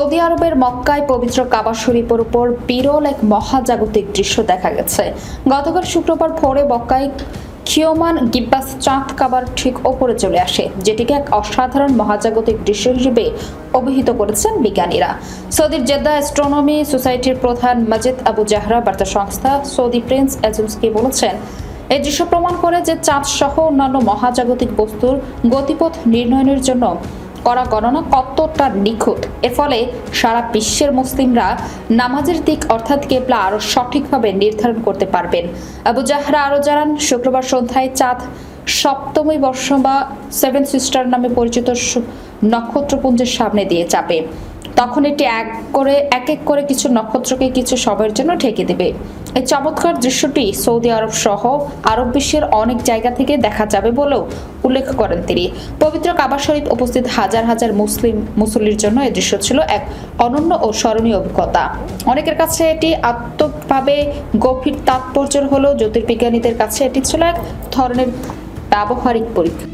Saudi আরবের মক্কায় পবিত্র কাবা শরীফের উপর বিরল এক মহাজাগতিক দৃশ্য দেখা গেছে। গতকাল শুক্রবার ভোরে মক্কায় খিওমান গিব্বাস চাঁদ কাবার ঠিক ওপরে চলে আসে, যেটিকে এক অসাধারণ মহাজাগতিক দৃশ্য হিসেবে অভিহিত করেছেন বিজ্ঞানীরা। সৌদির জেদ্দা অ্যাস্ট্রোনমি সোসাইটির প্রধান মাজিদ আবু জাহরা বার্তা সংস্থা সৌদি প্রিন্স এজেন্সিকে বলেছেন, এই দৃশ্য প্রমাণ করে যে চাঁদ সহ অন্যান্য মহাজাগতিক বস্তুর গতিপথ নির্ণয়ের জন্য করা গণনা কতটা নিখুঁত। এর ফলে সারা বিশ্বের মুসলিমরা নামাজের দিক অর্থাৎ কেবলা আরো সঠিকভাবে নির্ধারণ করতে পারবেন। আবু জাহরা আরো জানান, শুক্রবার সন্ধ্যায় চাঁদ সপ্তমী বর্ষ বা সেভেন সিস্টার নামে পরিচিত নক্ষত্রপুঞ্জের সামনে দিয়ে যাবে। তখন এটি এক এক করে কিছু নক্ষত্রকে কিছু সময়ের জন্য ঢেকে দেবে। এই চমৎকার দৃশ্যটি সৌদি আরব সহ আরব বিশ্বের অনেক জায়গা থেকে দেখা যাবে বলেও উল্লেখ করেন তিনি। পবিত্র কাবা শরীফ উপস্থিত হাজার হাজার মুসল্লির জন্য এই দৃশ্য ছিল এক অনন্য ও স্মরণীয় অভিজ্ঞতা। অনেকের কাছে এটি আত্মভাবে গভীর তাৎপর্যের হলেও জ্যোতির্বিজ্ঞানীদের কাছে এটি ছিল এক ধরনের ব্যবহারিক পরীক্ষা।